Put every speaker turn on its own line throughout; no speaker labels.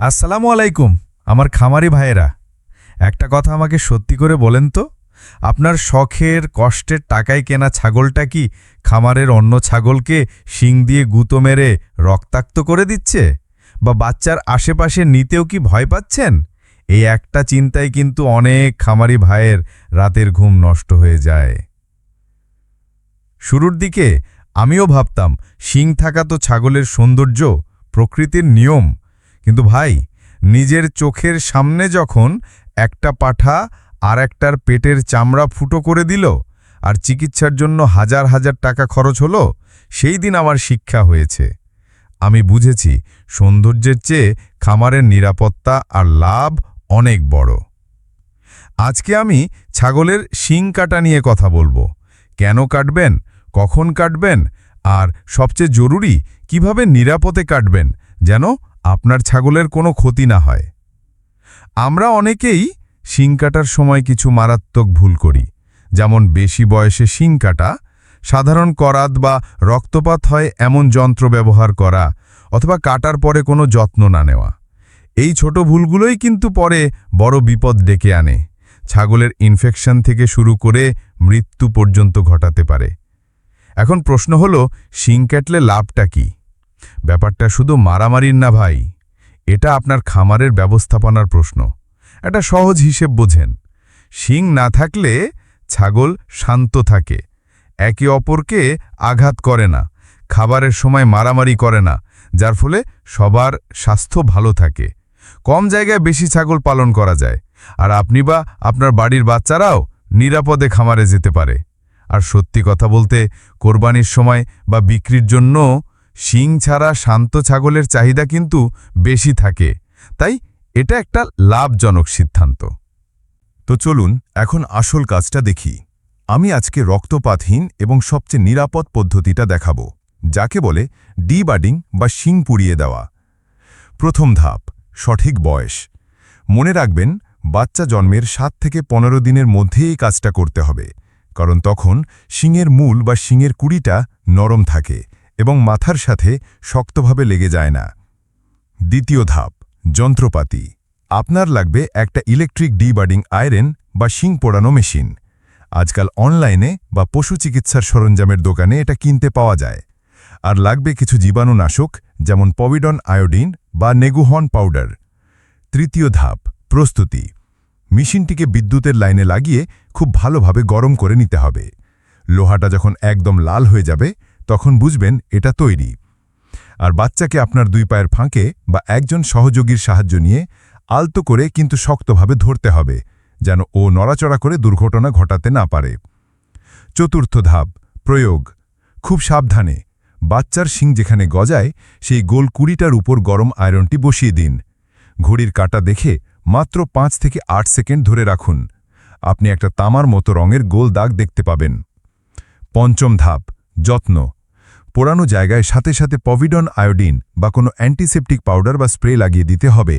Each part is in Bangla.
আসসালামু আলাইকুম আমার খামারি ভাইয়েরা। একটা কথা আমাকে সত্যি করে বলেন তো, আপনার শখের কষ্টের টাকায় কেনা ছাগলটা কি খামারের অন্য ছাগলকে শিং দিয়ে গুঁতো মেরে রক্তাক্ত করে দিচ্ছে, বা বাচ্চার আশেপাশে নিতেও কি ভয় পাচ্ছেন? এই একটা চিন্তায় কিন্তু অনেক খামারি ভাইয়ের রাতের ঘুম নষ্ট হয়ে যায়। শুরুর দিকে আমিও ভাবতাম শিং থাকা তো ছাগলের সৌন্দর্য, প্রকৃতির নিয়ম। কিন্তু ভাই, নিজের চোখের সামনে যখন একটা পাঠা আর একটার পেটের চামড়া ফুটো করে দিল আর চিকিৎসার জন্য হাজার হাজার টাকা খরচ হলো, সেই দিন আমার শিক্ষা হয়েছে। আমি বুঝেছি সৌন্দর্যের চেয়ে খামারের নিরাপত্তা আর লাভ অনেক বড়। আজকে আমি ছাগলের শিং কাটা নিয়ে কথা বলবো। কেন কাটবেন, কখন কাটবেন, আর সবচেয়ে জরুরি কিভাবে নিরাপদে কাটবেন যেন আপনার ছাগলের কোনো ক্ষতি না হয়। আমরা অনেকেই শিং কাটার সময় কিছু মারাত্মক ভুল করি, যেমন বেশি বয়সে শিং কাটা, সাধারণ করাত বা রক্তপাত হয় এমন যন্ত্র ব্যবহার করা, অথবা কাটার পরে কোনো যত্ন না নেওয়া। এই ছোট ভুলগুলোই কিন্তু পরে বড় বিপদ ডেকে আনে। ছাগলের ইনফেকশন থেকে শুরু করে মৃত্যু পর্যন্ত ঘটাতে পারে। এখন প্রশ্ন হলো, শিং কাটলে লাভটা কি? ব্যাপারটা শুধু মারামারির না ভাই, এটা আপনার খামারের ব্যবস্থাপনার প্রশ্ন। একটা সহজ হিসেব বোঝেন। শিং না থাকলে ছাগল শান্ত থাকে, একে অপরকে আঘাত করে না, খাবারের সময় মারামারি করে না, যার ফলে সবার স্বাস্থ্য ভালো থাকে। কম জায়গায় বেশি ছাগল পালন করা যায়, আর আপনি বা আপনার বাড়ির বাচ্চারাও নিরাপদে খামারে যেতে পারে। আর সত্যি কথা বলতে, কোরবানির সময় বা বিক্রির জন্য শিং ছাড়া শান্ত ছাগলের চাহিদা কিন্তু বেশি থাকে। তাই এটা একটা লাভজনক সিদ্ধান্ত।
তো চলুন এখন আসল কাজটা দেখি। আমি আজকে রক্তপাতহীন এবং সবচেয়ে নিরাপদ পদ্ধতিটা দেখাবো, যাকে বলে ডিবার্ডিং বা শিং পুড়িয়ে দেওয়া। প্রথম ধাপ, সঠিক বয়স। মনে রাখবেন, বাচ্চা জন্মের 7 থেকে 15 দিনের মধ্যেই এই কাজটা করতে হবে, কারণ তখন শিংয়ের মূল বা শিংয়ের কুড়িটা নরম থাকে এবং মাথার সাথে শক্তভাবে লেগে যায় না। দ্বিতীয় ধাপ, যন্ত্রপাতি। আপনার লাগবে একটা ইলেকট্রিক ডিবার্ডিং আয়রন বা শিং পোড়ানো মেশিন। আজকাল অনলাইনে বা পশু চিকিৎসার সরঞ্জামের দোকানে এটা কিনতে পাওয়া যায়। আর লাগবে কিছু জীবাণুনাশক, যেমন পভিডন আয়োডিন বা নেগুহন পাউডার। তৃতীয় ধাপ, প্রস্তুতি। মেশিনটিকে বিদ্যুতের লাইনে লাগিয়ে খুব ভালোভাবে গরম করে নিতে হবে। লোহাটা যখন একদম লাল হয়ে যাবে, তখন বুঝবেন এটা তৈরি। আর বাচ্চাকে আপনার 2 পায়ের ফাঁকে বা একজন সহযোগীর সাহায্য নিয়ে আলতো করে কিন্তু শক্তভাবে ধরতে হবে, যেন ও নড়াচড়া করে দুর্ঘটনা ঘটাতে না পারে। চতুর্থ ধাপ, প্রয়োগ। খুব সাবধানে বাচ্চার শিং যেখানে গজায় সেই গোল 20টার উপর গরম আয়রনটি বসিয়ে দিন। ঘড়ির কাঁটা দেখে মাত্র 5 থেকে 8 সেকেন্ড ধরে রাখুন। আপনি একটা তামার মতো রঙের গোল দাগ দেখতে পাবেন। পঞ্চম ধাপ, যত্ন। পোড়ানো জায়গায় সাথে সাথে পভিডন আয়োডিন বা কোনো অ্যান্টিসেপটিক পাউডার বা স্প্রে লাগিয়ে দিতে হবে।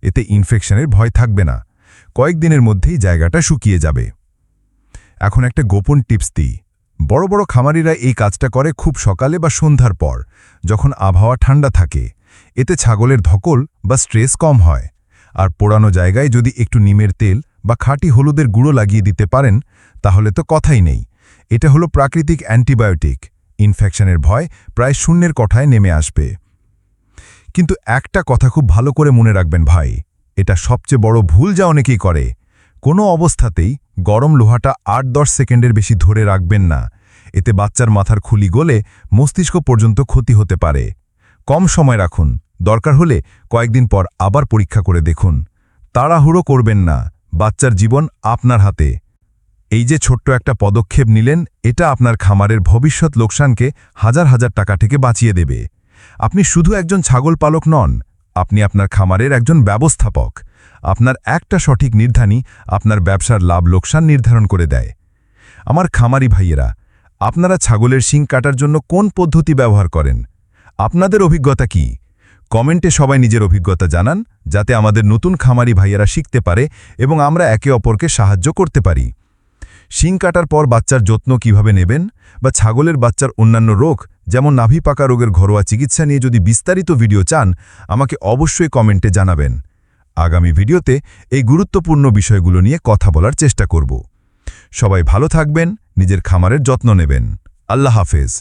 এতে ইনফেকশনের ভয় থাকবে না, কয়েকদিনের মধ্যেই জায়গাটা শুকিয়ে যাবে। এখন একটা গোপন টিপস দিই। বড় বড় খামারিরা এই কাজটা করে খুব সকালে বা সন্ধ্যার পর, যখন আবহাওয়া ঠান্ডা থাকে। এতে ছাগলের ধকল বা স্ট্রেস কম হয়। আর পোড়ানো জায়গায় যদি একটু নিমের তেল বা খাঁটি হলুদের গুঁড়ো লাগিয়ে দিতে পারেন, তাহলে তো কথাই নেই। এটা হলো প্রাকৃতিক অ্যান্টিবায়োটিক। ইনফেকশনের ভয় প্রায় শূন্যের কোঠায় নেমে আসবে। কিন্তু একটা কথা খুব ভালো করে মনে রাখবেন ভাই, এটা সবচেয়ে বড় ভুল যা অনেকেই করে। কোনো অবস্থাতেই গরম লোহাটা 8-10 সেকেন্ডের বেশি ধরে রাখবেন না। এতে বাচ্চার মাথার খুলি গলে মস্তিষ্ক পর্যন্ত ক্ষতি হতে পারে। কম সময় রাখুন, দরকার হলে কয়েকদিন পর আবার পরীক্ষা করে দেখুন। তাড়াহুড়ো করবেন না, বাচ্চার জীবন আপনার হাতে। এই যে ছোট্ট একটা পদক্ষেপ নিলেন, এটা আপনার খামারের ভবিষ্যৎ লোকসানকে হাজার হাজার টাকা থেকে বাঁচিয়ে দেবে। আপনি শুধু একজন ছাগল পালক নন, আপনি আপনার খামারের একজন ব্যবস্থাপক। আপনার একটা সঠিক নির্ধারণই আপনার ব্যবসার লাভ লোকসান নির্ধারণ করে দেয়। আমার খামারি ভাইয়েরা, আপনারা ছাগলের শিং কাটার জন্য কোন পদ্ধতি ব্যবহার করেন? আপনাদের অভিজ্ঞতা কি? কমেন্টে সবাই নিজের অভিজ্ঞতা জানান, যাতে আমাদের নতুন খামারি ভাইয়েরা শিখতে পারে এবং আমরা একে অপরকে সাহায্য করতে পারি। শিং কাটার পর বাচ্চার যত্ন কিভাবে নেবেন বা ছাগলের বাচ্চার অন্যান্য রোগ যেমন নাভি পাকা রোগের ঘরোয়া চিকিৎসা নিয়ে যদি বিস্তারিত ভিডিও চান আমাকে অবশ্যই কমেন্টে জানাবেন। আগামী ভিডিওতে এই গুরুত্বপূর্ণ বিষয়গুলো নিয়ে কথা বলার চেষ্টা করব। সবাই ভালো থাকবেন, নিজের খামারের যত্ন নেবেন। আল্লাহ হাফেজ।